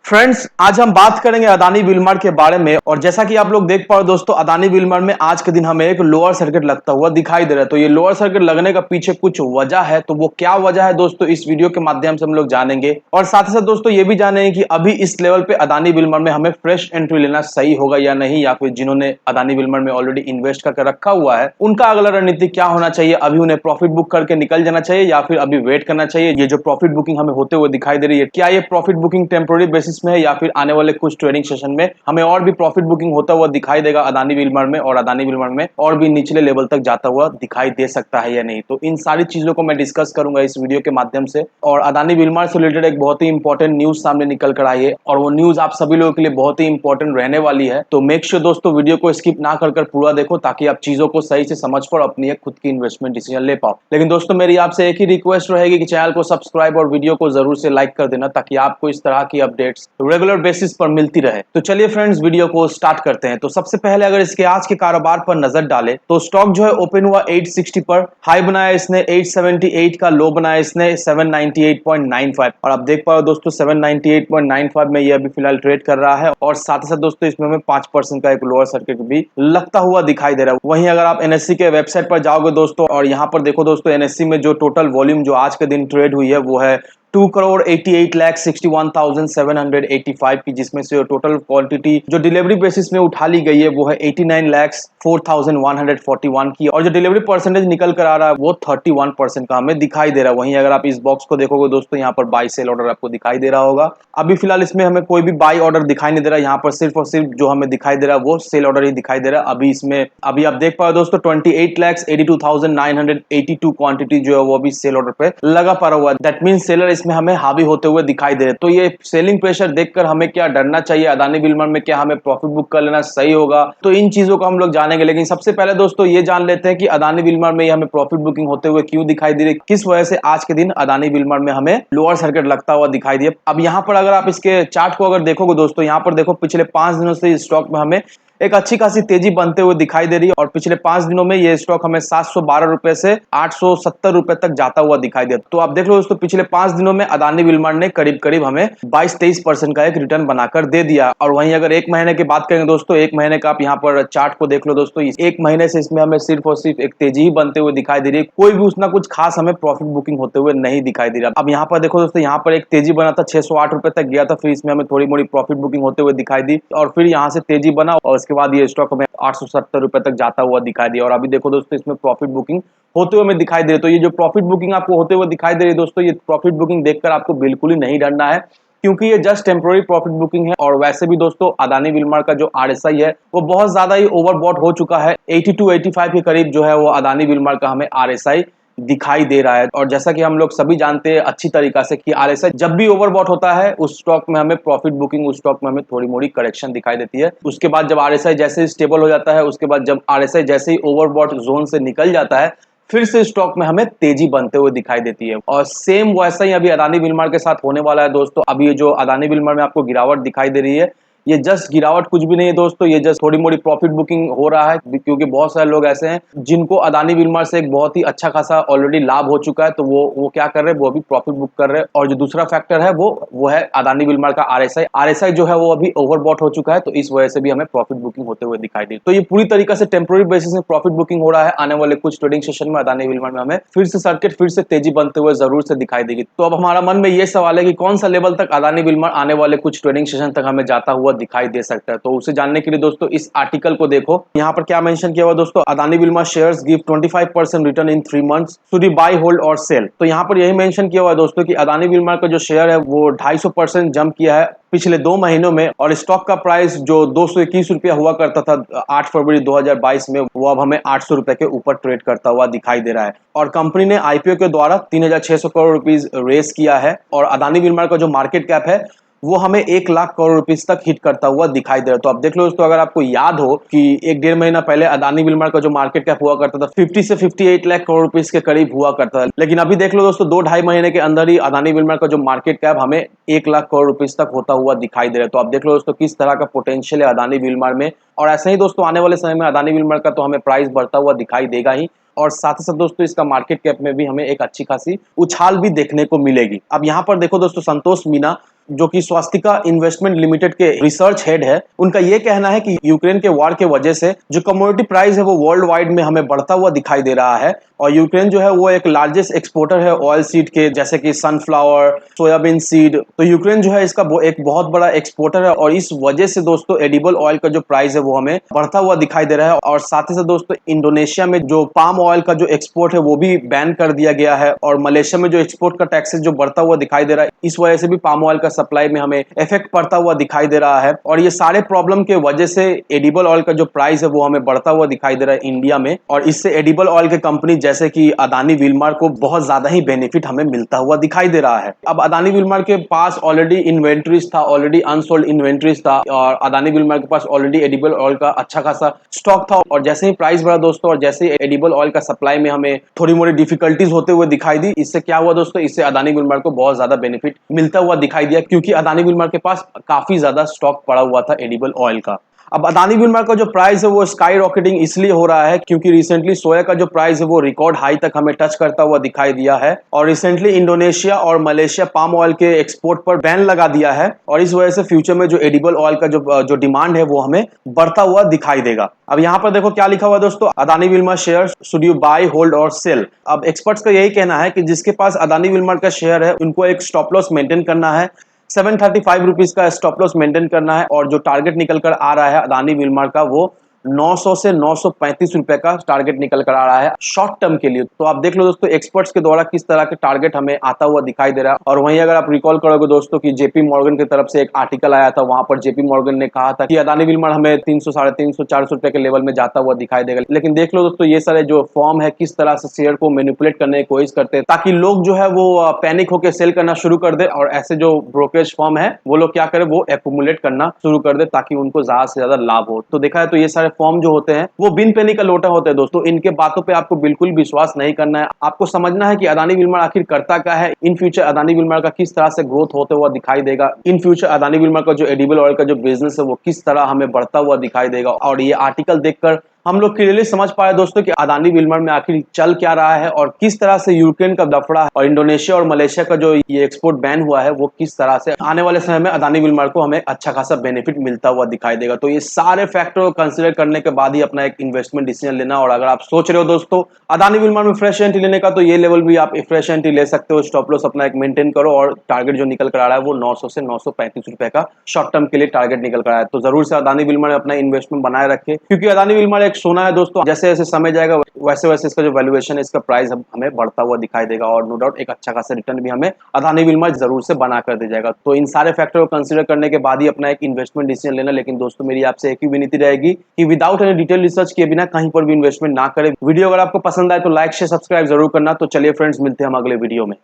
Friends, आज हम बात करेंगे अदानी विलमार के बारे में। और जैसा कि आप लोग देख पाओ दोस्तों, अदानी विलमार में आज के दिन हमें एक लोअर सर्किट लगता हुआ दिखाई दे रहा है। तो ये लोअर सर्किट लगने का पीछे कुछ वजह है, तो वो क्या वजह है दोस्तों, इस वीडियो के माध्यम से हम लोग जानेंगे। और साथ ही साथ दोस्तों ये भी जानेंगे कि अभी इस लेवल पे अदानी विलमार में हमें फ्रेश एंट्री लेना सही होगा या नहीं, या फिर जिन्होंने अदानी विलमार में ऑलरेडी इन्वेस्ट करके रखा हुआ है उनका अगला रणनीति क्या होना चाहिए। अभी उन्हें प्रॉफिट बुक करके निकल जाना चाहिए या फिर अभी वेट करना चाहिए। ये जो प्रॉफिट बुकिंग हमें होते हुए दिखाई दे रही है, क्या ये प्रॉफिट बुकिंग टेम्पोररी बेसिस में है या फिर आने वाले कुछ ट्रेडिंग सेशन में हमें और भी प्रॉफिट बुकिंग होता हुआ दिखाई देगा अदानी विलमार में, और अदानी विलमार में और भी निचले लेवल तक जाता हुआ दिखाई दे सकता है या नहीं। तो इन सारी चीजों को मैं डिस्कस करूंगा इस वीडियो के माध्यम से। और अदानी विलमार से रिलेटेड एक बहुत ही इंपॉर्टेंट न्यूज सामने निकल कर आई है, और वो न्यूज आप सभी लोगों के लिए बहुत ही इंपॉर्टेंट रहने वाली है। तो मेक श्योर दोस्तों वीडियो को स्किप ना कर पूरा देखो, ताकि आप चीजों को सही से समझ पाओ, अपनी एक खुद की इन्वेस्टमेंट डिसीजन ले पाओ। लेकिन दोस्तों मेरी आपसे एक ही रिक्वेस्ट रहेगी कि चैनल को सब्सक्राइब और वीडियो को जरूर से लाइक कर देना, ताकि आपको इस तरह की अपडेट्स रेगुलर बेसिस पर मिलती रहे। तो चलिए फ्रेंड्स, वीडियो को स्टार्ट करते हैं। तो सबसे पहले अगर इसके आज के कारोबार पर नजर डालें तो स्टॉक जो है ओपन हुआ 860 पर, हाई बनाया इसने 878 का, लो बनाया इसने 798.95। और आप देख पाओ दोस्तों 798.95 में ये अभी फिलहाल ट्रेड कर रहा है। और साथ ही साथ दोस्तों इसमें हमें 5% का एक लोअर सर्किट भी लगता हुआ दिखाई दे रहा है। वहीं अगर आप एनएससी के वेबसाइट पर जाओगे दोस्तों, और यहाँ पर देखो दोस्तों, एनएससी में जो टोटल वॉल्यूम जो आज के दिन ट्रेड हुई है वो है 2,88,61,785 की, जिसमें से टोटल क्वांटिटी जो डिलीवरी बेसिस में उठा ली गई है वो है 89,04,141 की। और जो डिलीवरी परसेंटेज निकल कर आ रहा है वो 31% का हमें दिखाई दे रहा है। वहीं अगर आप इस बॉक्स को देखोगे दोस्तों, यहाँ पर बाई सेल ऑर्डर आपको दिखाई दे रहा होगा। अभी फिलहाल इसमें हमें कोई भी बाई ऑर्डर दिखाई नहीं दे रहा है। यहाँ पर सिर्फ और सिर्फ जो हमें दिखाई दे रहा है वो सेल ऑर्डर ही दिखाई दे रहा है। अभी इसमें अभी आप देख पाओ दोस्तों 28,82,982 क्वांटिटी जो है वो अभी सेल ऑर्डर पे लगा पड़ा हुआ है। दैट मीन सेलर इसमें हमें हावी होते हुए दिखाई दे रहे। तो ये सेलिंग प्रेशर देखकर हमें क्या डरना चाहिए, अदानी विलमार में क्या हमें प्रॉफिट बुक कर लेना सही होगा, तो इन चीजों को हम लोग जानेंगे। लेकिन सबसे पहले दोस्तों ये जान लेते हैं कि अदानी विलमार में हमें प्रॉफिट बुकिंग होते हुए क्यों दिखाई दे रही, किस वजह से आज के दिन अदानी विलमार में हमें लोअर सर्किट लगता हुआ दिखाई दिया। अब यहाँ पर अगर आप इसके चार्ट को अगर देखोगे दोस्तों, यहाँ पर देखो पिछले 5 दिनों से स्टॉक में हमें एक अच्छी खासी तेजी बनते हुए दिखाई दे रही है। और पिछले 5 दिनों में ये स्टॉक हमें 712 रुपए से 870 रुपए तक जाता हुआ दिखाई दिया। तो आप देख लो दोस्तों, पिछले 5 दिनों में अदानी विलमार ने करीब करीब हमें 22-23% का एक रिटर्न बनाकर दे दिया। और वहीं अगर एक महीने की बात करेंगे दोस्तों, एक महीने का आप यहाँ पर चार्ट को देख लो दोस्तों, एक महीने से इसमें हमें सिर्फ और सिर्फ एक तेजी ही बनते हुए दिखाई दे रही है। कोई भी उतना कुछ खास हमें प्रॉफिट बुकिंग होते हुए नहीं दिखाई दे रहा। अब यहाँ पर देखो दोस्तों, यहाँ पर एक तेजी बना था, 608 रुपए तक गया था, फिर इसमें हमें थोड़ी मोड़ी प्रॉफिट बुकिंग होते हुए दिखाई दी, और फिर यहाँ से तेजी बना, और उसके बाद ये स्टॉक हमें 870 रुपए तक जाता हुआ दिखाई दिया। और अभी देखो दोस्तों इसमें प्रॉफिट बुकिंग होते हुए में दिखाई दे रही। तो ये जो प्रॉफिट बुकिंग आपको होते हुए दिखाई दे रही है दोस्तों, ये प्रॉफिट बुकिंग देखकर आपको बिल्कुल ही नहीं डरना है, क्योंकि ये जस्ट टेम्पोररी प्रॉफिट बुकिंग है। और वैसे भी दोस्तों अदानी विलमार का जो आरएसआई है वो बहुत ज्यादा ही ओवरबॉट हो चुका है। 82-85 के करीब जो है वो अदानी विलमार का हमें आरएसआई दिखाई दे रहा है। और जैसा कि हम लोग सभी जानते हैं अच्छी तरीका से कि आरएसआई जब भी ओवरबॉट होता है उस स्टॉक में हमें प्रॉफिट बुकिंग, उस स्टॉक में हमें थोड़ी मोड़ी करेक्शन दिखाई देती है। उसके बाद जब आरएसआई जैसे ही स्टेबल हो जाता है, उसके बाद जब आरएसआई जैसे ही ओवरबॉट जोन से निकल जाता है, फिर से स्टॉक में हमें तेजी बनते हुए दिखाई देती है। और सेम वैसा ही अभी अदानी विलमार के साथ होने वाला है दोस्तों। अभी जो अदानी विलमार में आपको गिरावट दिखाई दे रही है, ये जस्ट गिरावट कुछ भी नहीं है दोस्तों, ये जस्ट थोड़ी मोड़ी प्रॉफिट बुकिंग हो रहा है, क्योंकि बहुत सारे लोग ऐसे हैं जिनको अदानी विलमार से एक बहुत ही अच्छा खासा ऑलरेडी लाभ हो चुका है। तो वो क्या कर रहे हैं, वो अभी प्रॉफिट बुक कर रहे हैं। और जो दूसरा फैक्टर है वो है अदानी विलमार का आरएसआई जो है वो अभी ओवरबॉट हो चुका है, तो इस वजह से भी हमें प्रॉफिट बुकिंग होते हुए दिखाई दी। तो ये पूरी तरीके से टेम्पोररी बेसिस में प्रॉफिट बुकिंग हो रहा है। आने वाले कुछ ट्रेडिंग सेशन में अदानी विलमार में हमें फिर से सर्किट फिर से तेजी बनते हुए जरूर से दिखाई देगी। तो अब हमारा मन में ये सवाल है कि कौन सा लेवल तक अदानी विलमार आने वाले कुछ ट्रेडिंग सेशन तक हमें जाता हुआ दिखाई दे सकता है। तो उसे जानने के लिए दोस्तों इस आर्टिकल को देखो। यहाँ पर क्या मेंशन किया हुआ दोस्तों, Adani Wilmar shares give 25% return in 3 months, should you buy, hold और सेल। तो यहाँ पर यही मेंशन किया हुआ है दोस्तों कि अदानी विलमार का जो शेयर है वो 250% जंप किया है पिछले 2 महीनों में। और स्टॉक का प्राइस जो 221 रुपया हुआ करता था 8 फरवरी 2022 में, वो अब हमें 800 रुपए के ऊपर ट्रेड करता हुआ दिखाई दे रहा है। और कंपनी ने आईपीओ के द्वारा 3600 करोड़ रुपीज रेस किया है। और अदानी विलमार का जो मार्केट कैप है वो हमें 1 लाख करोड़ रुपीस तक हिट करता हुआ दिखाई दे रहा है। तो आप देख लो दोस्तों, अगर आपको याद हो कि 1-1.5 महीना पहले अदानी विलमार का जो मार्केट कैप हुआ करता था 50 से 58 लाख करोड़ रुपीस के करीब हुआ करता था, लेकिन अभी देख लो दोस्तों 2-2.5 महीने के अंदर ही अदानी विलमार का जो मार्केट कैप हमें 1 लाख करोड़ रुपीस तक होता हुआ दिखाई दे रहा है। तो आप देख लो दोस्तों किस तरह का पोटेंशियल है अदानी विलमार में। और ऐसे ही दोस्तों आने वाले समय में अदानी विलमार का तो हमें प्राइस बढ़ता हुआ दिखाई देगा ही, और साथ ही साथ दोस्तों इसका मार्केट कैप में भी हमें एक अच्छी खासी उछाल भी देखने को मिलेगी। अब यहाँ पर देखो दोस्तों, संतोष मीना जो कि स्वास्तिका इन्वेस्टमेंट लिमिटेड के रिसर्च हेड है, उनका ये कहना है कि यूक्रेन के वॉर के वजह से जो कमोडिटी प्राइस है वो वर्ल्ड वाइड में हमें बढ़ता हुआ दिखाई दे रहा है। और यूक्रेन जो है वो एक लार्जेस्ट एक्सपोर्टर है ऑयल सीड के, जैसे कि सनफ्लावर, सोयाबीन सीड। तो यूक्रेन जो है इसका एक बहुत बड़ा एक्सपोर्टर है और इस वजह से दोस्तों एडिबल ऑयल का जो प्राइस है वो हमें बढ़ता हुआ दिखाई दे रहा है। और साथ ही साथ दोस्तों इंडोनेशिया में जो पाम ऑयल का जो एक्सपोर्ट है वो भी बैन कर दिया गया है। और मलेशिया में जो एक्सपोर्ट का टैक्सेस जो बढ़ता हुआ दिखाई दे रहा है, इस वजह से भी पाम ऑयल का सप्लाई में हमें इफेक्ट पड़ता हुआ दिखाई दे रहा है। और ये सारे प्रॉब्लम के वजह से एडिबल ऑयल का जो प्राइस है वो हमें बढ़ता हुआ दिखाई दे रहा है इंडिया में। और इससे एडिबल ऑयल के कंपनी जैसे कि अदानी विल्मर को बहुत ज्यादा ही बेनिफिट हमें मिलता हुआ दिखाई दे रहा है। अब अदानी विल्मर के पास ऑलरेडी इन्वेंट्रीज था, ऑलरेडी अनसोल्ड इन्वेंट्रीज था, और अदानी विल्मर के पास ऑलरेडी एडिबल ऑयल का अच्छा खासा स्टॉक था। और जैसे ही प्राइस बढ़ा दोस्तों, और जैसे ही एडिबल ऑयल का सप्लाई में हमें थोड़ी मोड़ी डिफिकल्टीज होते हुए दिखाई दी, इससे क्या हुआ दोस्तों, इससे अदानी विल्मर को बहुत ज्यादा बेनिफिट मिलता हुआ दिखाई दिया, क्योंकि अदानी विल्मर के पास काफी ज्यादा स्टॉक पड़ा हुआ था एडिबल ऑयल का। अब अदानी विल्मर का जो प्राइस है वो स्काई रॉकेटिंग इसलिए हो रहा है क्योंकि रिसेंटली सोया का जो प्राइस है वो रिकॉर्ड हाई तक हमें टच करता हुआ दिखाई दिया है। और रिसेंटली इंडोनेशिया और मलेशिया पाम ऑयल के एक्सपोर्ट पर बैन लगा दिया है, और इस वजह से फ्यूचर में जो एडिबल ऑयल का जो डिमांड है वो हमें बढ़ता हुआ दिखाई देगा। अब यहाँ पर देखो क्या लिखा हुआ दोस्तों, Adani Wilmar share should you buy, hold और सेल। अब एक्सपर्ट्स का यही कहना है कि जिसके पास अदानी विल्मर का शेयर है उनको एक स्टॉप लॉस मेंटेन करना है, 735 रुपीज का स्टॉप लॉस मेंटेन करना है। और जो टारगेट निकल कर आ रहा है अदानी विल्मर का वो 900 से 935 रुपए का टारगेट निकल कर आ रहा है शॉर्ट टर्म के लिए। तो आप देख लो दोस्तों एक्सपर्ट्स के द्वारा किस तरह के टारगेट हमें आता हुआ दिखाई दे रहा है। और वहीं अगर आप रिकॉल करोगे दोस्तों कि जेपी मॉर्गन की तरफ से एक आर्टिकल आया था, वहां पर जेपी मॉर्गन ने कहा था कि अदानी विल्मर हमें 300, 350, 400 रुपए के लेवल में जाता हुआ दिखाई देगा। लेकिन देख लो दोस्तों ये सारे जो फॉर्म है किस तरह से शेयर को मैनिपुलेट करने की कोशिश करते हैं, ताकि लोग जो है वो पैनिक होकर सेल करना शुरू कर दे, और ऐसे जो ब्रोकरेज फॉर्म है वो लोग क्या करे, वो एक्यूमुलेट करना शुरू कर दे ताकि उनको ज्यादा से ज्यादा लाभ हो। तो देखा है तो ये सारे फॉर्म जो होते हैं वो बिन पेनी का लोटा होता है दोस्तों। इनके बातों पे आपको बिल्कुल विश्वास नहीं करना है। आपको समझना है कि अदानी विल्मर आखिर करता क्या है, इन फ्यूचर अदानी विल्मर का किस तरह से ग्रोथ होते हुआ दिखाई देगा, इन फ्यूचर अदानी विल्मर का जो एडिबल ऑयल का जो बिजनेस है वो किस तरह हमें बढ़ता हुआ दिखाई देगा। और ये आर्टिकल देखकर हम लोग क्लियरली समझ पाए दोस्तों कि अदानी विल्मर में आखिर चल क्या रहा है, और किस तरह से यूक्रेन का दफड़ा और इंडोनेशिया और मलेशिया का जो ये एक्सपोर्ट बैन हुआ है वो किस तरह से आने वाले समय में अदानी विल्मर को हमें अच्छा खासा बेनिफिट मिलता हुआ दिखाई देगा। तो ये सारे फैक्टर को कंसिडर करने के बाद ही अपना एक इन्वेस्टमेंट डिसीजन लेना। और अगर आप सोच रहे हो दोस्तों अदानी विल्मर में फ्रेश एंट्री लेने का, तो ये लेवल भी आप फ्रेश एंट्री ले सकते हो। स्टॉप लॉस अपना एक मेंटेन करो, और टारगेट जो निकल कर आ रहा है वो 900 से 935 रुपए का शॉर्ट टर्म के लिए टारगेट निकल कर आया है। तो जरूर से अदानी विल्मर में अपना इन्वेस्टमेंट बनाए रखे, क्योंकि अदानी विल्मर एक सोना है दोस्तों, जैसे जैसे समय जाएगा वैसे वैसे इसका जो वैल्यूएशन है, इसका प्राइस हमें बढ़ता हुआ दिखाई देगा, और नो डाउट एक अच्छा खासा रिटर्न भी हमें अदानी विल्मर जरूर से बना कर दे जाएगा। तो इन सारे फैक्टर को कंसीडर करने के बाद ही अपना एक इन्वेस्टमेंट डिसीजन लेना। लेकिन दोस्तों मेरी आपसे एक ही विनती रहेगी कि विदाउट एनी डिटेल रिसर्च किए बिना कहीं पर भी इन्वेस्टमेंट ना करें। वीडियो अगर आपको पसंद आए तो लाइक शेयर सब्सक्राइब जरूर करना। तो चलिए फ्रेंड्स, मिलते हैं हम अगले वीडियो में।